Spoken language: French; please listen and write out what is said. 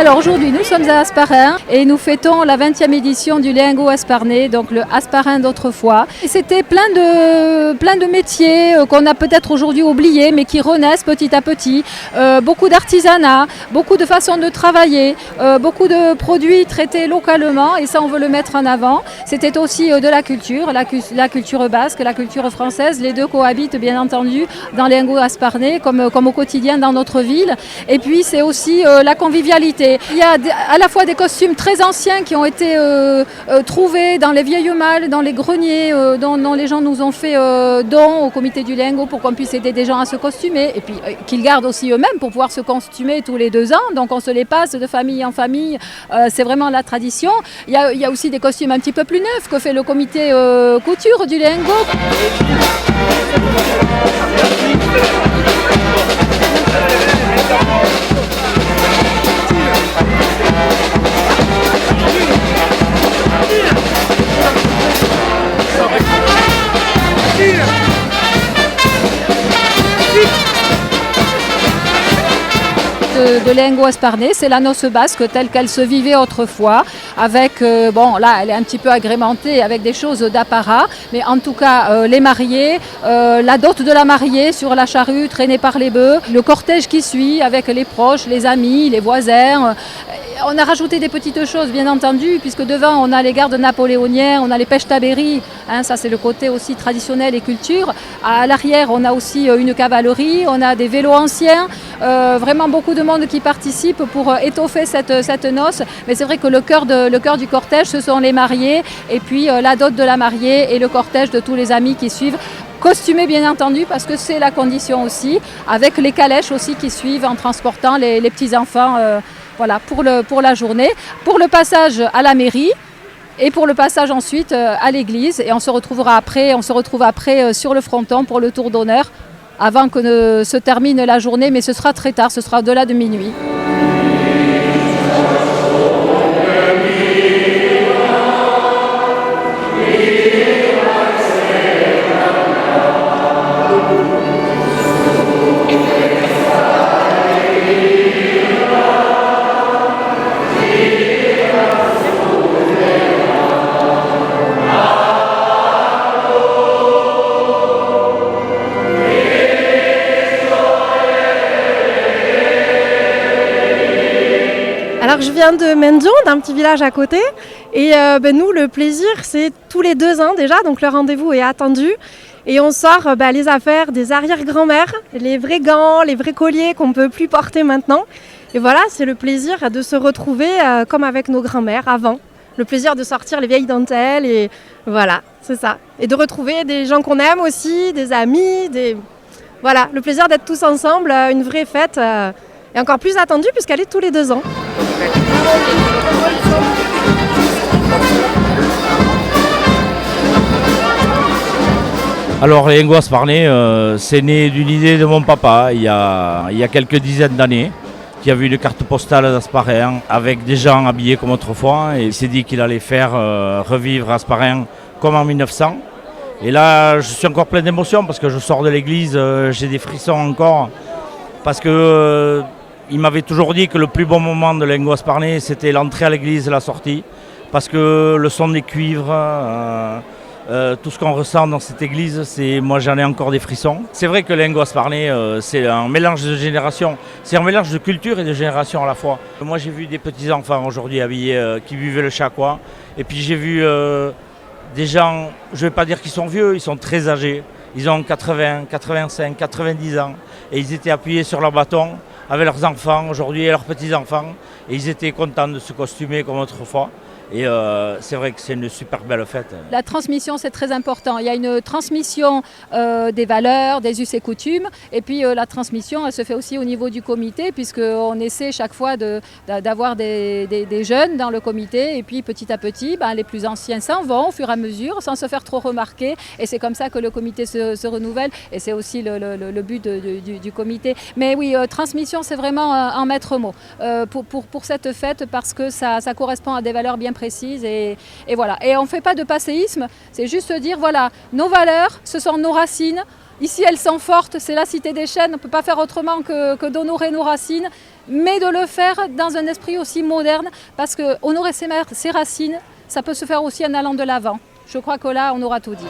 Alors aujourd'hui, nous sommes à Hasparren et nous fêtons la 20e édition du Léingot Hasparnais, donc le Hasparren d'autrefois. Et c'était plein de métiers qu'on a peut-être aujourd'hui oubliés, mais qui renaissent petit à petit. Beaucoup d'artisanat, beaucoup de façons de travailler, beaucoup de produits traités localement, et ça on veut le mettre en avant. C'était aussi de la culture, la culture basque, la culture française. Les deux cohabitent bien entendu dans le Léingot Hasparnais comme au quotidien dans notre ville. Et puis c'est aussi la convivialité. Il y a à la fois des costumes très anciens qui ont été trouvés dans les vieilles malles, dans les greniers, dont les gens nous ont fait don au comité du Léingot pour qu'on puisse aider des gens à se costumer, et puis qu'ils gardent aussi eux-mêmes pour pouvoir se costumer tous les 2 ans. Donc on se les passe de famille en famille, c'est vraiment la tradition. Il y a aussi des costumes un petit peu plus neufs que fait le comité couture du Léingot. De Léingot Hasparnais, c'est la noce basque telle qu'elle se vivait autrefois, avec, bon là elle est un petit peu agrémentée avec des choses d'apparat, mais en tout cas les mariés, la dot de la mariée sur la charrue traînée par les bœufs, le cortège qui suit avec les proches, les amis, les voisins. On a rajouté des petites choses bien entendu, puisque devant on a les gardes napoléoniens, on a les pêches tabéries, hein, ça c'est le côté aussi traditionnel et culture. À l'arrière on a aussi une cavalerie, on a des vélos anciens, vraiment beaucoup de monde qui participe pour étoffer cette noce. Mais c'est vrai que le cœur du cortège ce sont les mariés, et puis la dot de la mariée et le cortège de tous les amis qui suivent. Costumés bien entendu parce que c'est la condition aussi, avec les calèches aussi qui suivent en transportant les petits-enfants. Voilà, pour la journée, pour le passage à la mairie et pour le passage ensuite à l'église. Et on se retrouve après sur le fronton pour le tour d'honneur avant que ne se termine la journée, mais ce sera très tard, ce sera au-delà de minuit. Alors je viens de Mendion, d'un petit village à côté, et nous le plaisir c'est tous les 2 ans déjà, donc le rendez-vous est attendu, et on sort les affaires des arrière-grand-mères, les vrais gants, les vrais colliers qu'on ne peut plus porter maintenant, et voilà, c'est le plaisir de se retrouver comme avec nos grand-mères avant, le plaisir de sortir les vieilles dentelles, et voilà, c'est ça, et de retrouver des gens qu'on aime aussi, des amis, voilà, le plaisir d'être tous ensemble, une vraie fête. Et encore plus attendue puisqu'elle est tous les 2 ans. Alors Léingot Hasparnais, c'est né d'une idée de mon papa il y a quelques dizaines d'années, qui a vu une carte postale d'Hasparren avec des gens habillés comme autrefois, et il s'est dit qu'il allait faire revivre Hasparren comme en 1900. Et là je suis encore plein d'émotions parce que je sors de l'église, j'ai des frissons encore, parce que il m'avait toujours dit que le plus bon moment de Léingot Hasparnais c'était l'entrée à l'église et la sortie, parce que le son des cuivres, tout ce qu'on ressent dans cette église, moi j'en ai encore des frissons. C'est vrai que Léingot Hasparnais c'est un mélange de générations, c'est un mélange de culture et de génération à la fois. Moi j'ai vu des petits enfants aujourd'hui habillés qui buvaient le chakwa, et puis j'ai vu des gens, je ne vais pas dire qu'ils sont vieux, ils sont très âgés, ils ont 80, 85, 90 ans, et ils étaient appuyés sur leur bâton avec leurs enfants aujourd'hui et leurs petits-enfants, et ils étaient contents de se costumer comme autrefois. Et c'est vrai que c'est une super belle fête. La transmission, c'est très important. Il y a une transmission des valeurs, des us et coutumes. Et puis la transmission, elle se fait aussi au niveau du comité, puisqu'on essaie chaque fois d'avoir des jeunes dans le comité. Et puis petit à petit, les plus anciens s'en vont au fur et à mesure, sans se faire trop remarquer. Et c'est comme ça que le comité se renouvelle. Et c'est aussi le but du comité. Mais oui, transmission, c'est vraiment un maître mot pour cette fête, parce que ça correspond à des valeurs bien précises et voilà. Et on ne fait pas de passéisme, c'est juste dire voilà, nos valeurs, ce sont nos racines. Ici, elles sont fortes, c'est la cité des chênes, on ne peut pas faire autrement que d'honorer nos racines, mais de le faire dans un esprit aussi moderne, parce que honorer ses racines, ça peut se faire aussi en allant de l'avant. Je crois que là, on aura tout dit.